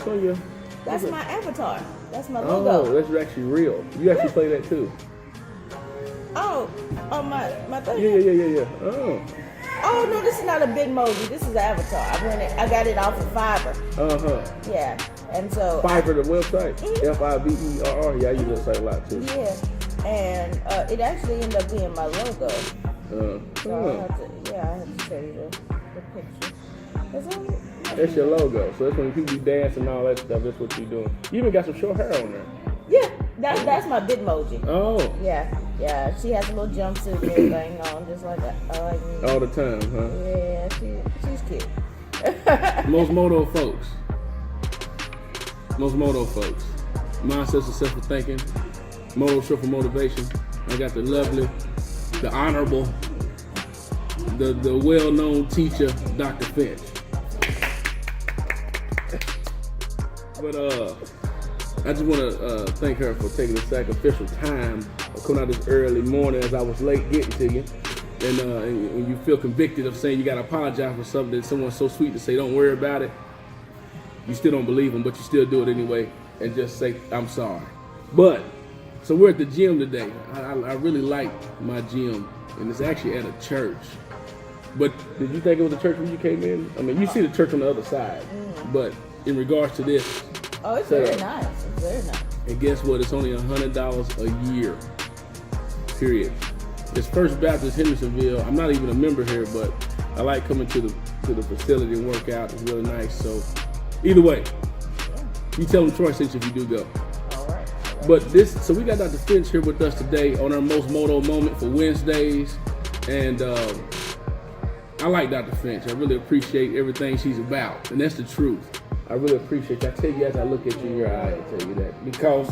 It's on your. That's my avatar. That's my logo. Oh, that's actually real. You actually play that too. Oh, my thing. Yeah. Oh no, this is not a Bitmoji. This is an avatar. I got it off of Fiverr. Yeah, and so Fiverr, the website. Fiverr. Yeah, I use that site a lot too. Yeah, and it actually ended up being my logo. So I have to show you the picture. That's your logo. So that's when people be dancing and all that stuff. That's what you're doing. You even got some short hair on there. Yeah, that's my Bitmoji. Oh. Yeah. She has a little jumpsuit and everything on, just like that. All the time, huh? Yeah, she's cute. Most m.o.t.o folks. Mindset, successful thinking. M.o.t.o short for motivation. I got the lovely, the honorable, the well-known teacher, Dr. Finch. But I just want to thank her for taking the sacrificial time of coming out this early morning as I was late getting to you. And when you feel convicted of saying you got to apologize for something that someone's so sweet to say, don't worry about it, you still don't believe them, but you still do it anyway and just say, I'm sorry. But, so we're at the gym today. I really like my gym, and it's actually at a church. But did you think it was a church when you came in? I mean, you see the church on the other side, but in regards to this, oh, it's very nice. It's very nice. And guess what? It's only $100 a year. Period. It's First Baptist Hendersonville. I'm not even a member here, but I like coming to the facility and work out. It's really nice. So either way, you tell them Troy sent you if you do go. All right. But so we got Dr. Finch here with us today on our most m.o.t.o moment for Wednesdays, and I like Dr. Finch. I really appreciate everything she's about, and that's the truth. I really appreciate that. I tell you as I look at you in your eye, I tell you that. Because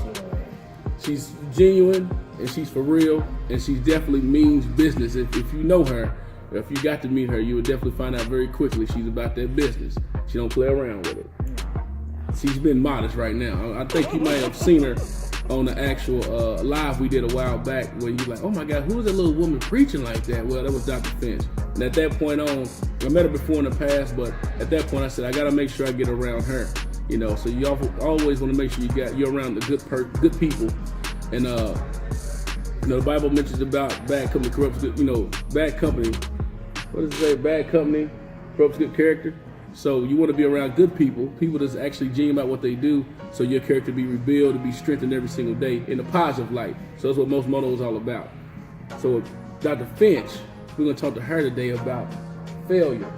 she's genuine and she's for real and she definitely means business. If you know her, or if you got to meet her, you would definitely find out very quickly she's about that business. She don't play around with it. She's been modest right now. I think you might have seen her on the actual live we did a while back where you're like, oh my God, who was that little woman preaching like that? Well, that was Dr. Finch. And at that point on, I met her before in the past, but at that point I said, I got to make sure I get around her. You know, so you always want to make sure you're around the good people. And, the Bible mentions about bad company corrupts good, bad company. What does it say? Bad company corrupts good character. So you want to be around good people that's actually genuine about what they do, so your character be rebuilt, to be strengthened every single day in a positive light. So that's what most m.o.t.o is all about. So Dr. Finch, we're going to talk to her today about failure.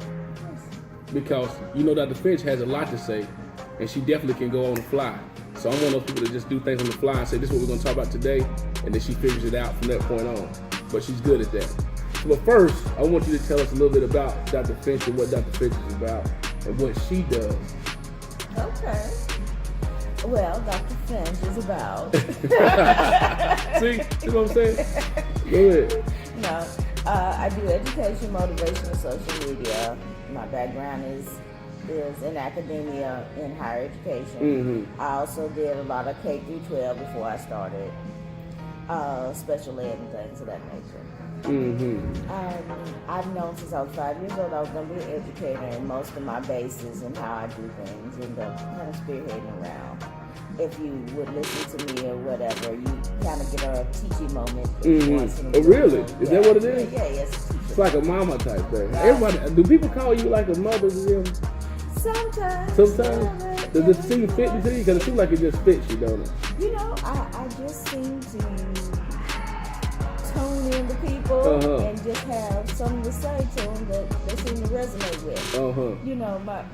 Because Dr. Finch has a lot to say, and she definitely can go on the fly. So I'm one of those people that just do things on the fly and say, this is what we're going to talk about today, and then she figures it out from that point on. But she's good at that. But first, I want you to tell us a little bit about Dr. Finch and what Dr. Finch is about and what she does. Okay. Well, Dr. Finch is about. See what I'm saying? Go ahead. No, I do education, motivation, and social media. My background is in academia, in higher education. Mm-hmm. I also did a lot of K through 12 before I started special ed and things of that nature. Mm-hmm. I've known since I was 5 years old I was going to be an educator, and most of my bases and how I do things end up kind of spearheading around. If you would listen to me or whatever, you kind of get a teaching moment. Once in a Oh, really? Is that what it is? Yeah, yes. It's like a mama type thing. Everybody, do people call you like a mother to them? Sometimes. Sometimes? Does it seem fitting to you? Because it seems like it just fits you, don't it? I just seem to tune in to people and just have something to say to them that they seem to resonate with.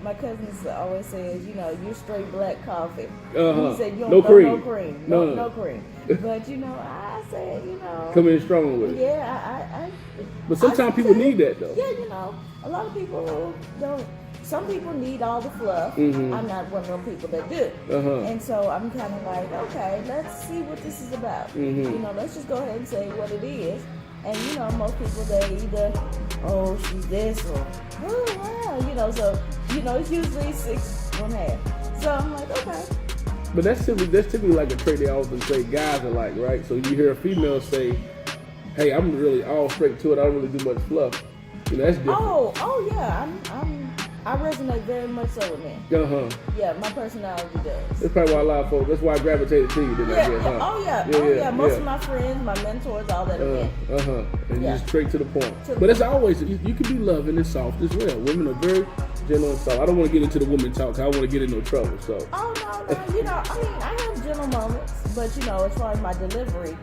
My cousins always says, you're straight black coffee. He said, you don't no cream. No cream. No cream. But, I said, come in strong with it. Yeah, But sometimes people need that, though. Yeah, a lot of people don't. Some people need all the fluff. Mm-hmm. I'm not one of those people that do. And so I'm kind of like, okay, let's see what this is about. Mm-hmm. Let's just go ahead and say what it is. And, most people, they either, oh, she's this, or, oh, wow, so, it's usually 6 1/2. So I'm like, okay. But that's typically like a trait they often say guys are like, right? So you hear a female say, hey, I'm really all straight to it. I don't really do much fluff. That's different. Oh yeah. I resonate very much so with men. Yeah, my personality does. That's probably why a lot of folks. That's why I gravitated to you. Then I guess, huh? Oh yeah. Most of my friends, my mentors, all that are men. And you're straight to the point. But as always, you can be loving and soft as well. Women are very gentle and soft. I don't want to get into the woman talk. I don't want to get in no trouble. So. Oh no. You know, I mean, I have gentle moments, but you know, as far as my delivery,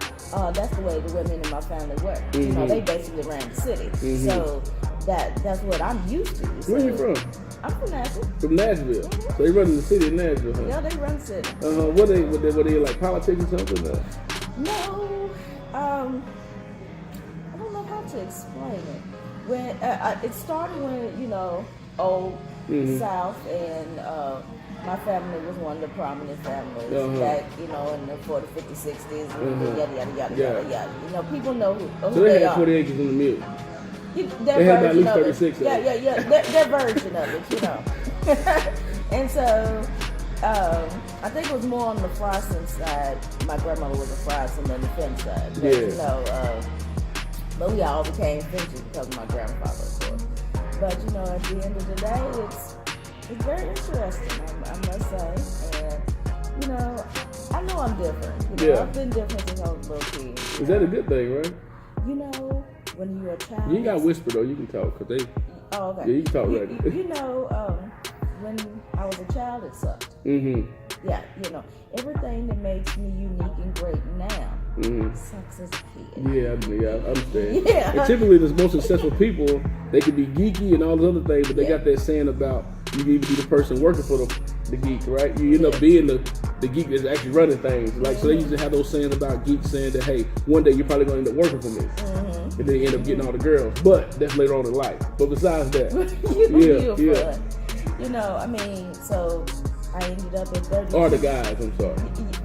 that's the way the women in my family were. You know, they basically ran the city. So that's what I'm used to. So. Where you from? I'm from Nashville. From Nashville. So they run in the city of Nashville, huh? Yeah, they run the city. Were they like politics or something? No. I don't know how to explain it. When it started when, you know, old South and my family was one of the prominent families back, you know, in the 40s, 50s, 60s, and yada. You know, people know who so they had are. 40 acres in the mule. Their they had at version least of 36 it. Yeah. Their version of it, you know. And so, I think it was more on the Froston side. My grandmother was a Froston than the Finn side. But, you know, but we all became Finches because of my grandfather, of course. But, you know, at the end of the day, it's very interesting, I must say. And, you know I'm different. You know, I've been different since I was a little kid. Is that a good thing, right? You know, when you're a child. You ain't got to whisper, though. You can talk, because they... Oh, okay. Yeah, you can talk right. You know, when I was a child, it sucked. Yeah, you know, everything that makes me unique and great now sucks as a kid. Yeah, I understand. Yeah. And typically, the most successful people, they can be geeky and all those other things, but they got that saying about you need to be the person working for the geek, right? You end up being the geek that's actually running things. Like, so they used to have those sayings about geeks saying that, hey, one day you're probably going to end up working for me. And then you end up getting all the girls. But that's later on in life. But besides that, You know, I mean, so I ended up at 30. Or the guys, I'm sorry.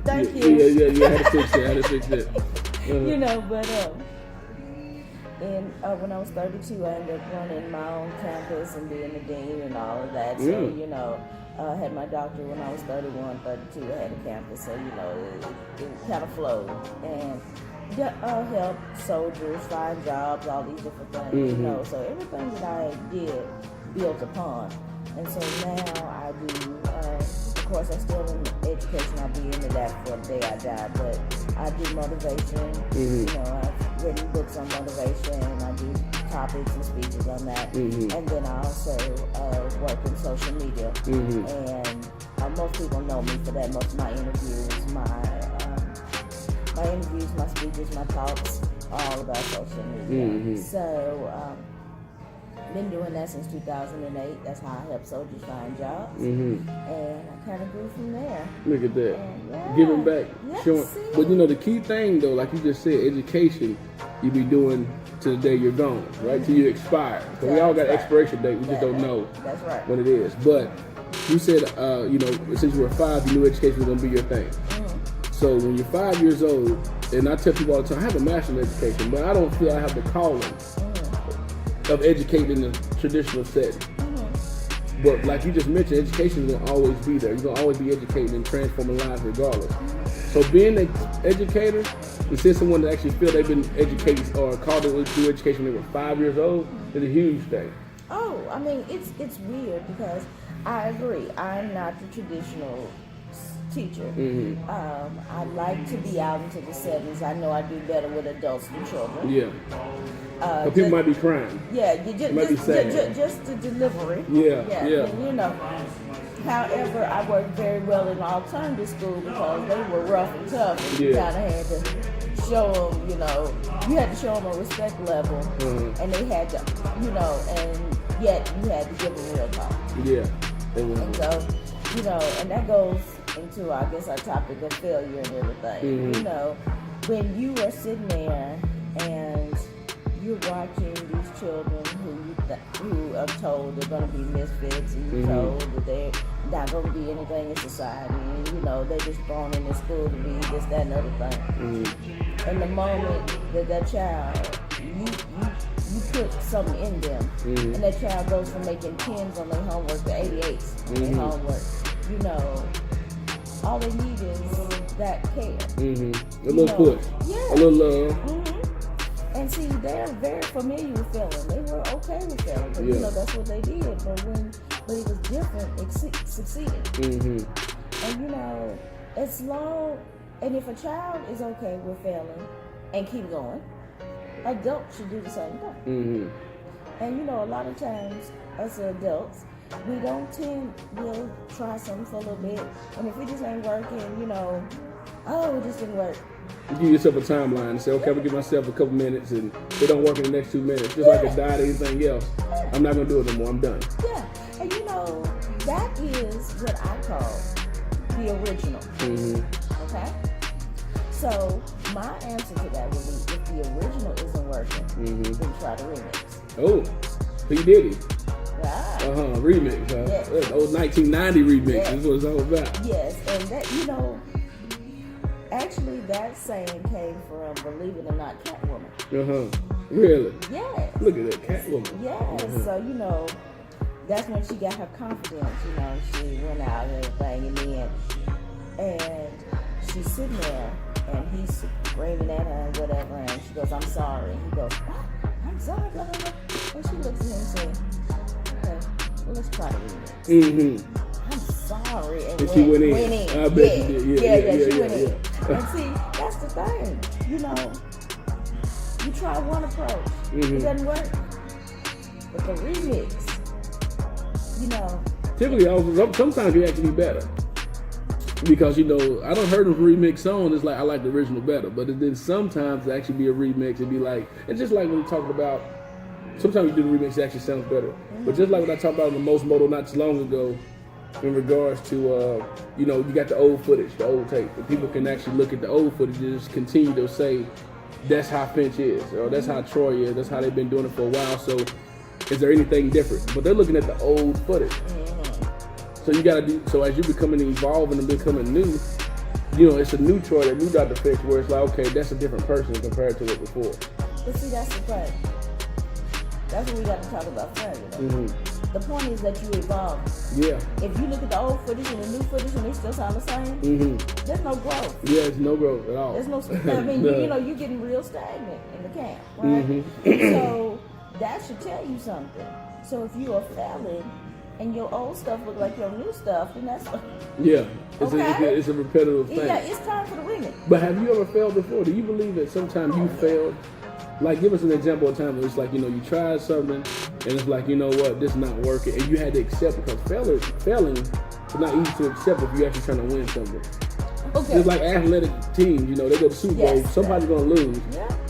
Thank you. Yeah, I had to fix that. You know, but when I was 32, I ended up running my own campus and being the dean and all of that. So, you know, I had my doctorate when I was 31, 32. I had a campus, so, you know, it kind of flowed. And help soldiers find jobs, all these different things, you know. So everything that I did built upon. And so now I do, of course, I'm still in education. I'll be into that for the day I die. But I do motivation. You know, I've written books on motivation. I do topics and speeches on that. And then I also work in social media. And most people know me for that. Most of my interviews, my speeches, my talks, all about social media. So, been doing that since 2008. That's how I help soldiers find jobs. And I kind of grew from there. Look at that. Giving back. Showing. But you know, the key thing though, like you just said, education, you be doing to the day you're gone, right? Till you expire. So we all got an expiration date. We just don't know when it is. But you said, you know, since you were 5, you knew education was going to be your thing. So when you're 5 years old, and I tell people all the time, I have a master's in education, but I don't feel I have the calling of educating in the traditional setting. But like you just mentioned, education is going to always be there. You're going to always be educating and transforming lives regardless. So being an educator, and seeing someone that actually feel they've been educated or called to do education when they were 5 years old is a huge thing. Oh, I mean, it's weird because I agree. I'm not the traditional teacher. I like to be out into the settings. I know I do better with adults than children. Yeah. People might be crying. Yeah, just the delivery. Yeah. And, you know. However, I worked very well in alternative school because they were rough and tough, and you kind of had to show them, you know, you had to show them a respect level, and they had to, you know, and yet you had to give them real talk. Yeah. And so, you know, and that goes into, I guess, our topic of failure and everything. You know, when you are sitting there and you're watching these children who are told they're going to be misfits, and you're told that they're not going to be anything in society, and you know they're just thrown in the school to be this, that, and other thing. And the moment that child, you put something in them, and that child goes from making 10s on their homework to 88s on their homework, you know, all they need is that care. A little push. A little love. And see, they're very familiar with failing. They were okay with failing. But, you know, that's what they did. But when but it was different succeeding. Mm-hmm. And you know, it's long. And if a child is okay with failing and keep going, adults should do the same thing. Mm-hmm. And you know, a lot of times as adults, we'll try something for a little bit, and if it just ain't working, you know, oh, it just didn't work. You give yourself a timeline and say, okay, I'm gonna give myself a couple minutes, and if it don't work in the next 2 minutes, just like a diet or anything else, I'm not gonna do it no more. I'm done. Yeah, and you know, that is what I call the original. Mm-hmm. Okay? So, my answer to that would be, if the original isn't working, then try the remix. Oh, P. Diddy. Yeah. Remix, huh? Yes. That old 1990 remix Yes. is what it's all about. Yes, and that, you know, actually that saying came from, believe it or not, Catwoman. Really? Yes. Look at that Catwoman. Yes. So, you know, that's when she got her confidence, you know, she went out and everything, and she's sitting there, and he's screaming at her and whatever, and she goes, I'm sorry. And he goes, what? I'm sorry, blah, blah, blah. And she looks at him and says, okay, well, let's try the remix. I'm sorry. And she went in. Went in. I bet she did. Yeah, she went in. And see, that's the thing. You know, you try one approach, it doesn't work. But the remix, you know. Typically, sometimes you actually be better. Because, you know, I don't heard of remix songs, it's like I like the original better. But then sometimes it actually be a remix, it'd be like, it's just like when we talked about, sometimes you do the remix, it actually sounds better. But just like what I talked about in the m.o.s.t not too long ago, in regards to, you know, you got the old footage, the old tape. And people can actually look at the old footage and just continue to say, that's how Finch is, or that's how Troy is, that's how they've been doing it for a while. So is there anything different? But they're looking at the old footage. So you gotta do, so as you're becoming evolving and becoming new, you know, it's a new Troy, a new Dr. Finch, where it's like, okay, that's a different person compared to it before. But see, that's the thing. That's what we got to talk about further. The point is that you evolve. Yeah. If you look at the old footage and the new footage and they still sound the same, there's no growth. Yeah, there's no growth at all. There's no, I mean, you know, you're getting real stagnant in the camp, right? So that should tell you something. So if you are failing and your old stuff look like your new stuff, then that's yeah. It's a repetitive thing. Yeah, it's time for the remix. But have you ever failed before? Do you believe that sometimes you failed? Like, give us an example of a time where it's like, you know, you tried something and it's like, you know what, this is not working, and you had to accept it, because failing is not easy to accept if you're actually trying to win something. Okay. It's like athletic teams, you know, they go to Super Bowl, somebody's gonna lose,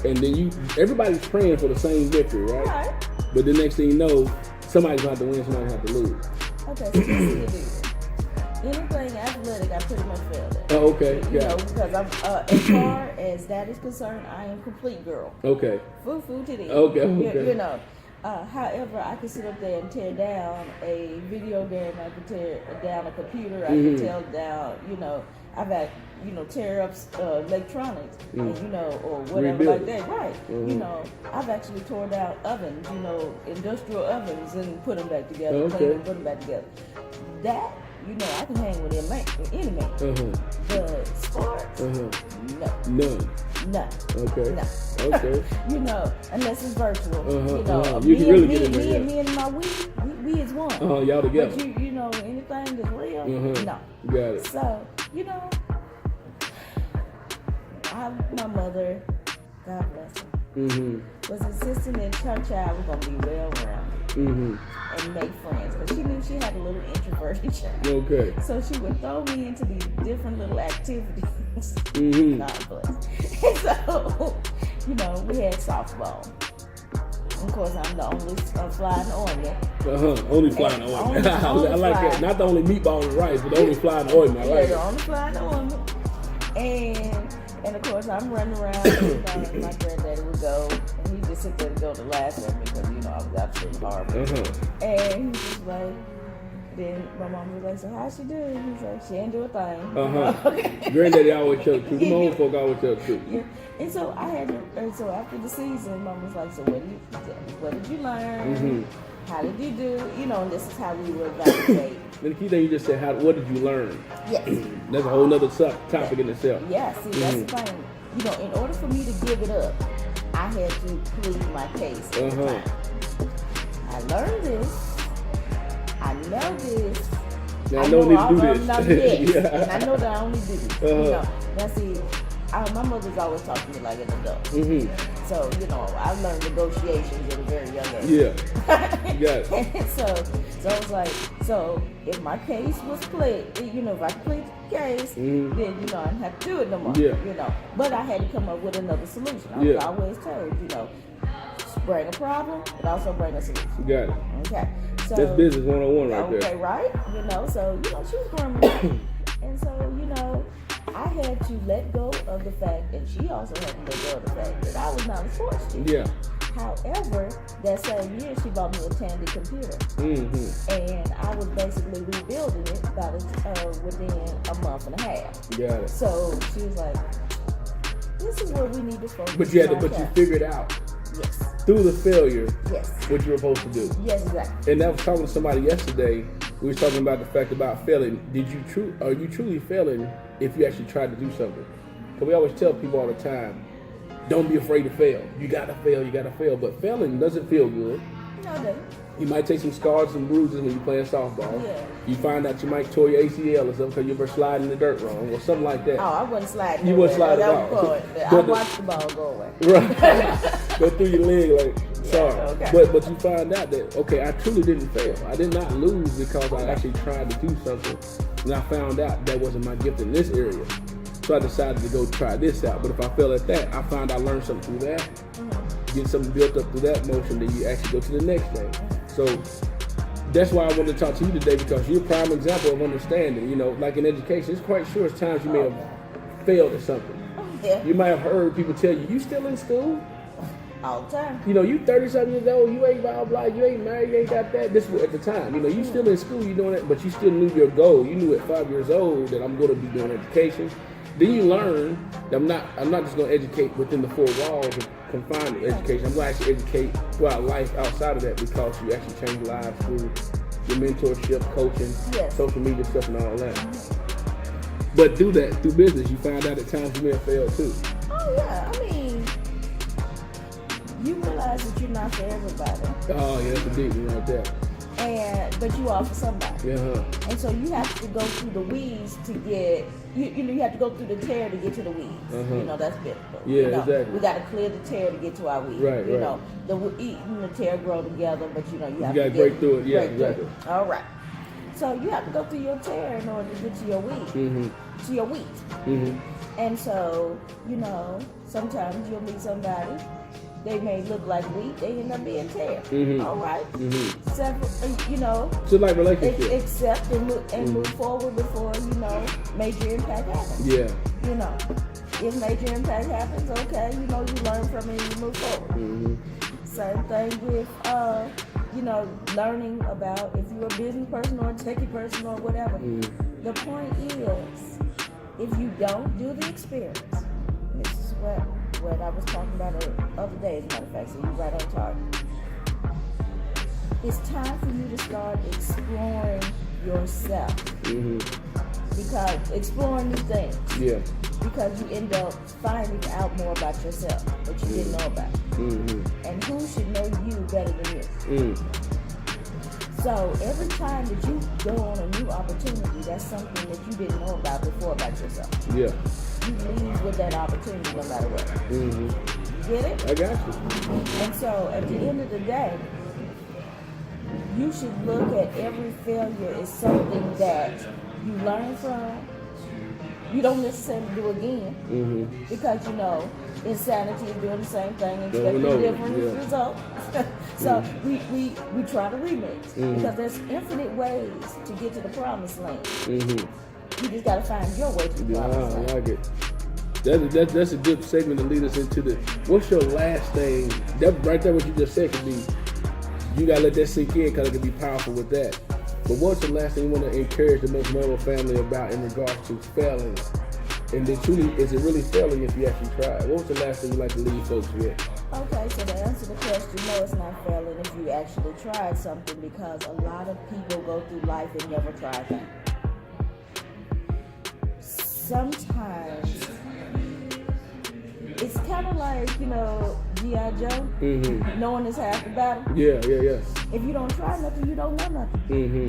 and then everybody's praying for the same victory, right? But the next thing you know, somebody's gonna have to win, somebody's gonna have to lose. Okay, so this is anything athletic, I pretty much failed at. Oh, okay. You know, because I'm, as far as that is concerned, I am complete girl. Okay. Food to the Okay. You know. However, I can sit up there and tear down a video game. I can tear down a computer. I can tear down, you know, I've had, you know, tear up electronics, and, you know, or whatever like that. Right. You know, I've actually torn down ovens, you know, industrial ovens, and put them back together. Clean them, put them back together. That, you know, I can hang with any man. But sports, no. None. Okay. No. Okay. You know, unless it's virtual. You know, you can really get in there. Me and my we is one. Y'all together. But you know, anything that's real, no. Got it. So, you know, my mother, God bless her, was insisting that her child was gonna be well-rounded and make friends, because she knew she had a little introverted child. Okay. So she would throw me into these different little activities. God bless. And so, you know, we had softball. Of course, I'm the only flying ointment. Only flying ointment. I like that. Not the only meatball and rice, but the only flying ointment. Yeah, the only flying ointment. And of course, I'm running around, you know, and my granddaddy would go, and he'd just sit there and go to laugh at me, because, you know, I was absolutely horrible. And he's just like, then my mom was like, so how'd she do? And he's like, she didn't do a thing. Granddaddy always tell the truth. My old folk always tell the truth. Yeah. And so so after the season, mom was like, so what did you learn? How did you do? You know, and this is how we would evaluate. And the key thing you just said, what did you learn? Yes. That's a whole nother topic in itself. Yeah, see, that's the thing. You know, in order for me to give it up, I had to plead my case at the time. I learned this. I know this. Now I know need to do I'm not this. Yeah. And I know that I only do this. You know. Now see, my mother's always talked to me like an adult. Mm-hmm. So, you know, I learned negotiations at a very young age. Yeah. You got it. And so I was like, so if my case was played, you know, if I plead the case, then, you know, I didn't have to do it no more. Yeah. You know. But I had to come up with another solution. I was always told, you know, bring a problem, but also bring a solution. You got it. Okay. So that's business 101 right there. Okay, right? You know, so, you know, she was growing up. And so, you know, I had to let go of the fact, and she also had to let go of the fact that I was not a sports teacher. Yeah. However, that same year, she bought me a Tandy computer. And I was basically rebuilding it about within a month and a half. Got it. So she was like, this is what we need to focus on. But you figured out. Yes. Through the failure, yes, what you were supposed to do. Yes, exactly. And I was talking to somebody yesterday. We were talking about the fact about failing. Are you truly failing if you actually tried to do something? Because we always tell people all the time, don't be afraid to fail. You gotta fail. But failing doesn't feel good. No, it doesn't. You might take some scars and bruises when you're playing softball. Yeah. You find out you might tore your ACL or something because you were sliding in the dirt wrong or something like that. Oh, I wasn't sliding. You wasn't sliding at all. I watched the ball go away. Right. Go through your leg like, sorry. Yeah, okay. But you find out that, okay, I truly didn't fail. I did not lose because I actually tried to do something. And I found out that wasn't my gift in this area. So I decided to go try this out. But if I fail at that, I found I learned something through that. Get something built up through that motion, then you actually go to the next thing. So that's why I wanted to talk to you today, because you're a prime example of understanding. You know, like in education, it's quite sure it's times you may have failed at something. Yeah. You might have heard people tell you still in school? All the time. You know, you 30-something years old, you ain't blah, blah, you ain't married, you ain't got that. This was at the time. You know, you still in school, you doing it, but you still knew your goal. You knew at 5 years old that I'm going to be doing education. Then you learn that I'm not just going to educate within the four walls of confined to education. I'm going to actually educate throughout life outside of that, because you actually change lives through your mentorship, coaching, social media stuff, and all that. But do that through business. You find out at times you may have failed too. Oh yeah, I mean, you realize that you're not for everybody. Oh yeah, that's a big one right there. But you are for somebody. Yeah. And so you have to go through the weeds to get. You have to go through the tear to get to the weeds. You know, that's biblical. Yeah, you know, exactly. We got to clear the tear to get to our weeds. Right, you right. know, the weed and the tear grow together, but you know you have to break through it. Yeah, exactly. All right. So you have to go through your tear in order to get to your weed. To your wheat. And so, you know, sometimes you'll meet somebody. They may look like wheat, they end up being tear. All right. Several, you know. So like relationships. Accept and move forward before, you know, major impact happens. Yeah. You know, if major impact happens, okay, you know, you learn from it and you move forward. Same thing with, you know, learning about if you're a business person or a techie person or whatever. The point is, if you don't do the experience, and this is what I was talking about the other day, as a matter of fact, so you're right on target. It's time for you to start exploring yourself. Because exploring new things. Yeah. Because you end up finding out more about yourself, what you didn't know about. And who should know you better than you? So every time that you go on a new opportunity, that's something that you didn't know about before about yourself. Yeah. You leave with that opportunity no matter what. You get it? I got you. And so at the end of the day, you should look at every failure as something that you learn from. You don't necessarily do again. Because, you know, insanity is doing the same thing, expecting different results. So we try to remix, because there's infinite ways to get to the promised land. You just got to find your way to the promised land. I like it. That's a good segment to lead us into the. What's your last thing? That right there, what you just said could be. You gotta let that sink in, because it can be powerful with that. But what's the last thing you want to encourage the m.o.s.t family about in regards to failing? And then truly, is it really failing if you actually try? What was the last thing you'd like to leave folks with? Okay, so to answer the question, no, it's not failing if you actually tried something, because a lot of people go through life and never try things. Sometimes it's kind of like, you know, G.I. Joe, knowing is half the battle. Yeah. If you don't try nothing, you don't know nothing.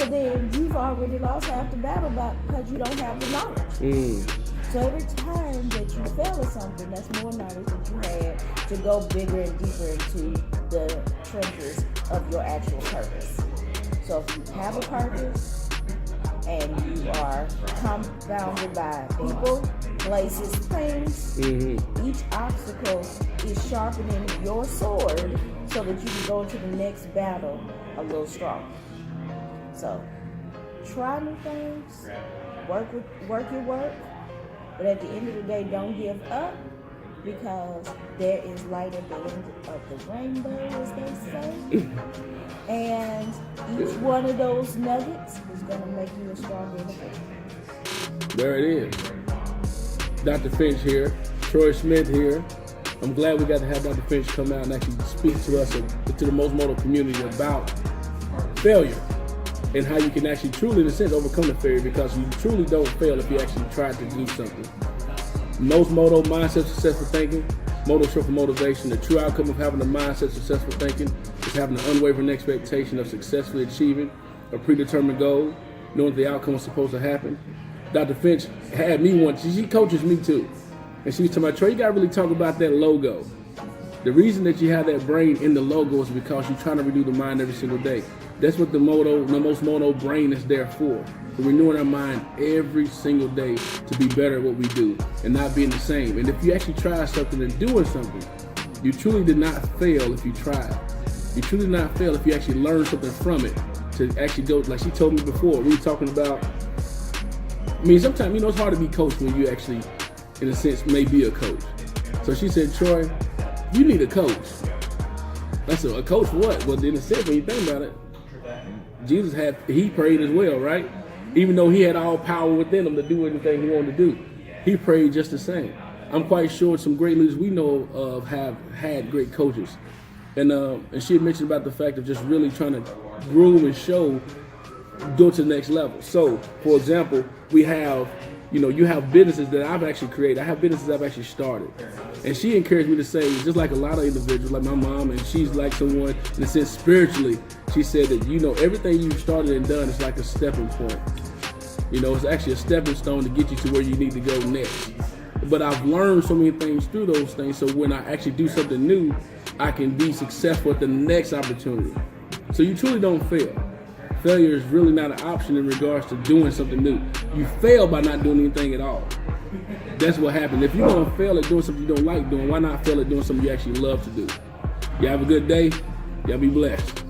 So then you've already lost half the battle because you don't have the knowledge. So every time that you fail at something, that's more knowledge that you had to go bigger and deeper into the trenches of your actual purpose. So if you have a purpose and you are confounded by people, places, things, each obstacle is sharpening your sword so that you can go into the next battle a little stronger. So try new things, work your work, but at the end of the day, don't give up, because there is light at the end of the rainbow, as they say. And each one of those nuggets is going to make you a stronger individual. There it is. Dr. Finch here, Troy Smith here. I'm glad we got to have Dr. Finch come out and actually speak to us, to the m.o.s.t community, about failure and how you can actually truly, in a sense, overcome the failure, because you truly don't fail if you actually try to do something. m.o.s.t, mindset successful thinking. Motto short for motivation. The true outcome of having a mindset of successful thinking is having an unwavering expectation of successfully achieving a predetermined goal, knowing the outcome is supposed to happen. Dr. Finch had me once. She coaches me too. And she was talking about, Troy, you got to really talk about that logo. The reason that you have that brain in the logo is because you're trying to renew the mind every single day. That's what the m.o.s.t brain is there for. We're renewing our mind every single day to be better at what we do and not being the same. And if you actually try something and doing something, you truly did not fail if you tried. You truly did not fail if you actually learned something from it to actually go, like she told me before, we were talking about, I mean, sometimes, it's hard to be coached when you actually, in a sense, may be a coach. So she said, Troy, you need a coach. I said, a coach for what? Well, in a sense, when you think about it, Jesus he prayed as well, right? Even though he had all power within him to do anything he wanted to do, he prayed just the same. I'm quite sure some great leaders we know of have had great coaches. And she had mentioned about the fact of just really trying to groom and show, go to the next level. So, for example, we have, you have businesses that I've actually created. I have businesses I've actually started. And she encouraged me to say, just like a lot of individuals, like my mom, and she's like someone, in a sense, spiritually, she said that, everything you've started and done is like a stepping point. It's actually a stepping stone to get you to where you need to go next. But I've learned so many things through those things, so when I actually do something new, I can be successful at the next opportunity. So you truly don't fail. Failure is really not an option in regards to doing something new. You fail by not doing anything at all. That's what happens. If you're going to fail at doing something you don't like doing, why not fail at doing something you actually love to do? You have a good day. Y'all be blessed.